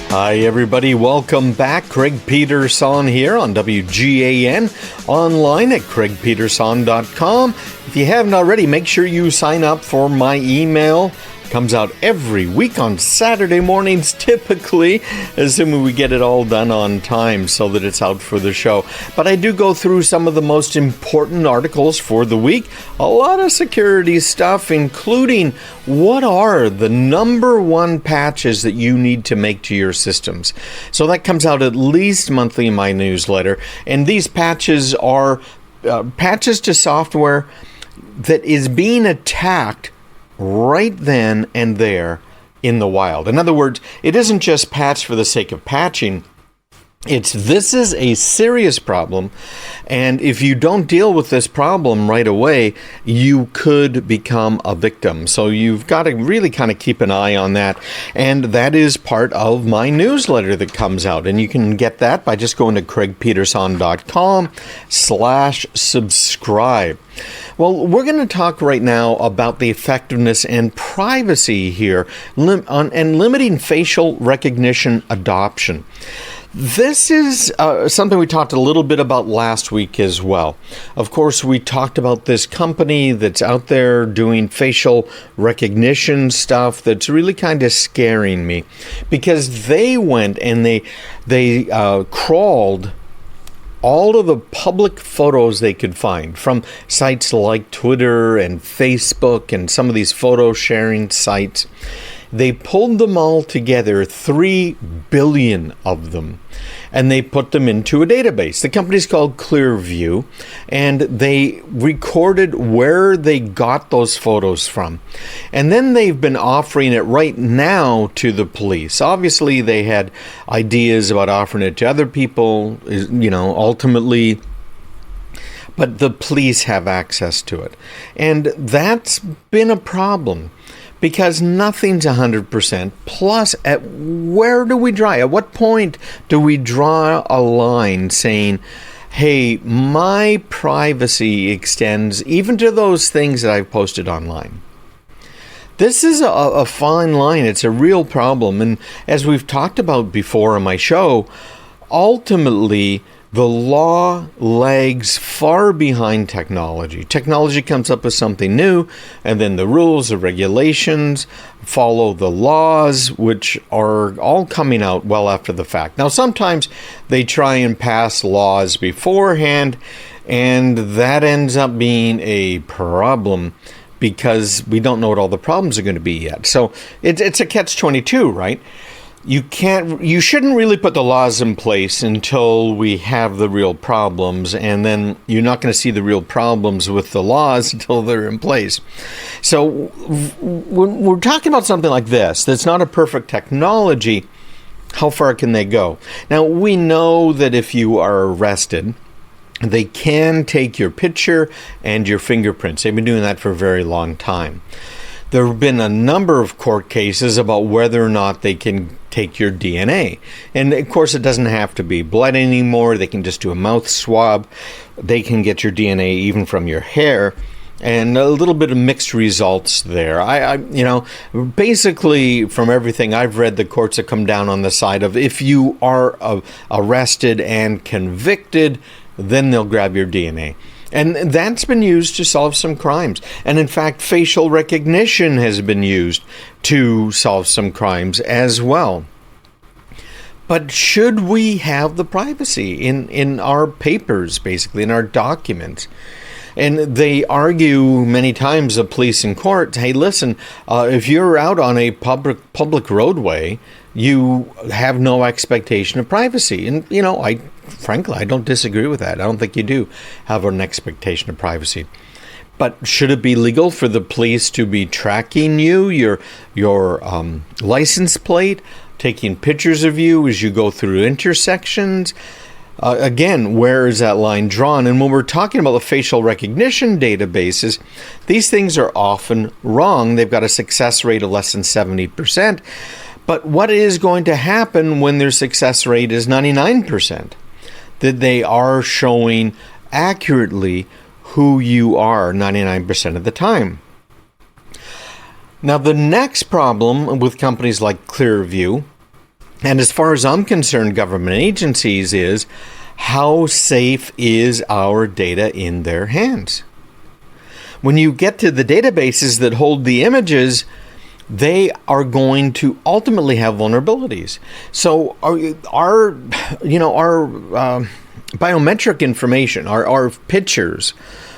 Hi, everybody. Welcome back. Craig Peterson here on WGAN, online at craigpeterson.com. If you haven't already, make sure you sign up for my email. It comes out every week on Saturday mornings, typically, assuming we get it all done on time so that it's out for the show. But I do go through some of the most important articles for the week. A lot of security stuff, including what are the number one patches that you need to make to your systems. So that comes out at least monthly in my newsletter. And these patches are patches to software that is being attacked right then and there in the wild. In other words, it isn't just patch for the sake of patching. This is a serious problem, and if you don't deal with this problem right away, you could become a victim. So you've got to really kind of keep an eye on that, and that is part of my newsletter that comes out, and you can get that by just going to craigpeterson.com/subscribe. Well, we're going to talk right now about the effectiveness and privacy here and limiting facial recognition adoption. This is something we talked a little bit about last week as well. Of course, we talked about this company that's out there doing facial recognition stuff that's really kind of scaring me, because they went and they crawled all of the public photos they could find from sites like Twitter and Facebook and some of these photo sharing sites. They pulled them all together, 3 billion of them, and they put them into a database. The company's called Clearview, and they recorded where they got those photos from. And then they've been offering it right now to the police. Obviously, they had ideas about offering it to other people, ultimately, but the police have access to it. And that's been a problem, because nothing's 100%. Plus, where do we draw? At what point do we draw a line saying, hey, my privacy extends even to those things that I've posted online? This is a fine line. It's a real problem. And as we've talked about before on my show, ultimately, the law lags far behind technology. Technology comes up with something new, and then the rules, the regulations follow the laws, which are all coming out well after the fact. Now, sometimes they try and pass laws beforehand, and that ends up being a problem because we don't know what all the problems are going to be yet. So it's a catch-22, right? You shouldn't really put the laws in place until we have the real problems, and then you're not going to see the real problems with the laws until they're in place. So when we're talking about something like this, that's not a perfect technology, how far can they go? Now, we know that if you are arrested, they can take your picture and your fingerprints. They've been doing that for a very long time. There have been a number of court cases about whether or not they can take your DNA. And of course, it doesn't have to be blood anymore. They can just do a mouth swab. They can get your DNA even from your hair. And a little bit of mixed results there. Basically, from everything I've read, the courts have come down on the side of if you are arrested and convicted, then they'll grab your DNA. And that's been used to solve some crimes. And in fact, facial recognition has been used to solve some crimes as well. But should we have the privacy in our papers, basically, in our documents? And they argue many times, the police in court, hey, listen, if you're out on a public roadway, you have no expectation of privacy. And, frankly, I don't disagree with that. I don't think you do have an expectation of privacy. But should it be legal for the police to be tracking you, your license plate, taking pictures of you as you go through intersections? Again, where is that line drawn? And when we're talking about the facial recognition databases, these things are often wrong. They've got a success rate of less than 70%. But what is going to happen when their success rate is 99%? That they are showing accurately who you are 99% of the time. Now, the next problem with companies like Clearview And as far as I'm concerned, government agencies is, how safe is our data in their hands? When you get to the databases that hold the images, they are going to ultimately have vulnerabilities. So our biometric information, our pictures,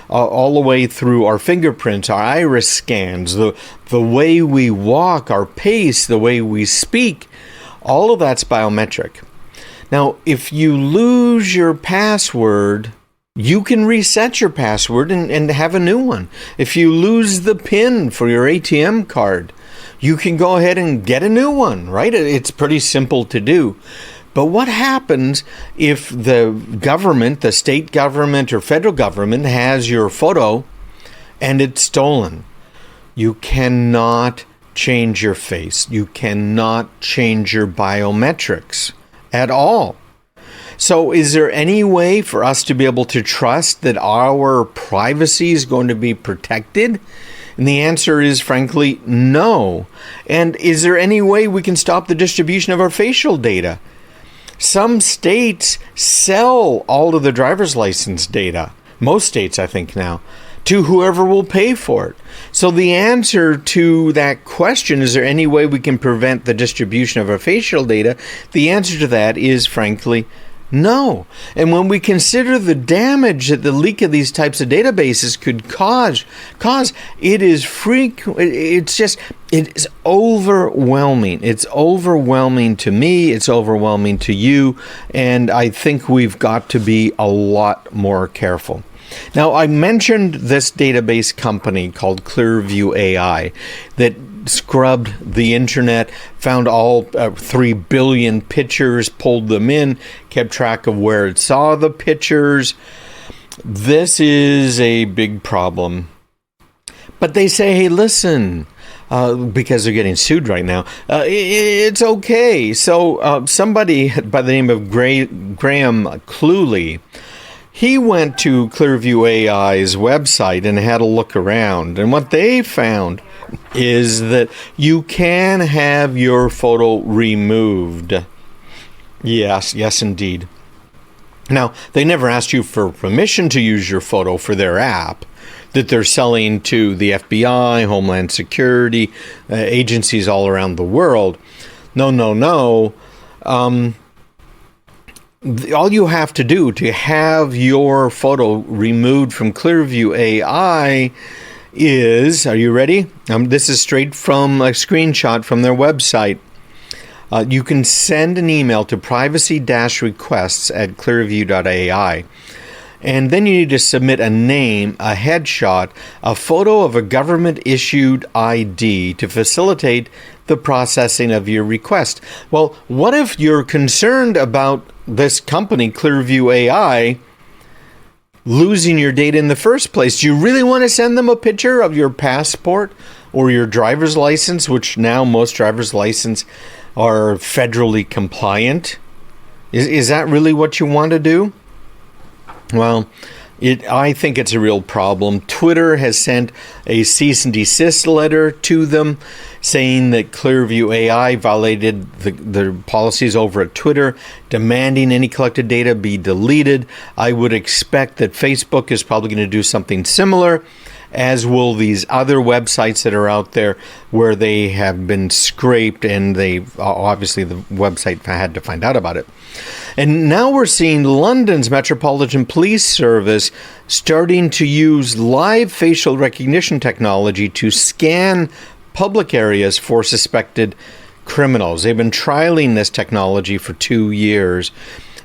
all the way through our fingerprints, our iris scans, the way we walk, our pace, the way we speak, all of that's biometric. Now, if you lose your password, you can reset your password and have a new one. If you lose the PIN for your ATM card, you can go ahead and get a new one, right? It's pretty simple to do. But what happens if the government, the state government or federal government, has your photo and it's stolen? You cannot change your face. You cannot change your biometrics at all. So is there any way for us to be able to trust that our privacy is going to be protected? And the answer is, frankly, no. And is there any way we can stop the distribution of our facial data? Some states sell all of the driver's license data, most states I think now, to whoever will pay for it. So the answer to that question, is there any way we can prevent the distribution of our facial data? The answer to that is, frankly, no. And when we consider the damage that the leak of these types of databases could cause, it is it is overwhelming. It's overwhelming to me. It's overwhelming to you. And I think we've got to be a lot more careful. Now, I mentioned this database company called Clearview.ai that scrubbed the internet, found all 3 billion pictures, pulled them in, kept track of where it saw the pictures. This is a big problem. But they say, hey, listen, because they're getting sued right now, it's okay. So somebody by the name of Graham Cluley, he went to Clearview.ai's website and had a look around. And what they found is that you can have your photo removed. Yes, indeed. Now, they never asked you for permission to use your photo for their app that they're selling to the FBI, Homeland Security, agencies all around the world. No. All you have to do to have your photo removed from Clearview.ai is, are you ready? This is straight from a screenshot from their website. You can send an email to privacy-requests@clearview.ai. And then you need to submit a name, a headshot, a photo of a government-issued ID to facilitate the processing of your request. Well, what if you're concerned about this company, Clearview.ai, losing your data in the first place? Do you really want to send them a picture of your passport or your driver's license, which now most driver's license are federally compliant? Is that really what you want to do? Well, I think it's a real problem. Twitter has sent a cease and desist letter to them saying that Clearview.ai violated the policies over at Twitter, demanding any collected data be deleted. I would expect that Facebook is probably going to do something similar, as will these other websites that are out there where they have been scraped, and they obviously the website had to find out about it. And now we're seeing London's Metropolitan Police Service starting to use live facial recognition technology to scan public areas for suspected criminals. They've been trialing this technology for 2 years,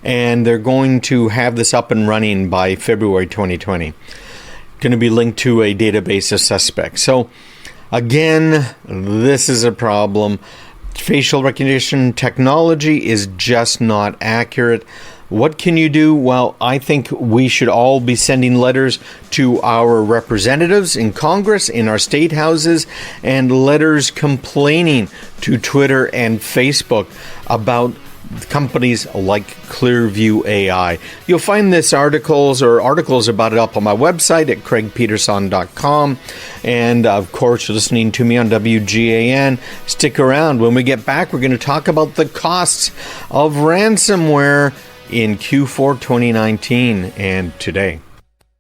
and they're going to have this up and running by February 2020. Going to be linked to a database of suspects. So again, this is a problem. Facial recognition technology is just not accurate. What can you do? Well, I think we should all be sending letters to our representatives in Congress, in our state houses, and letters complaining to Twitter and Facebook about companies like Clearview.ai. You'll find this articles about it up on my website at craigpeterson.com. And of course, you're listening to me on WGAN. Stick around. When we get back, we're going to talk about the costs of ransomware in Q4 2019 and today.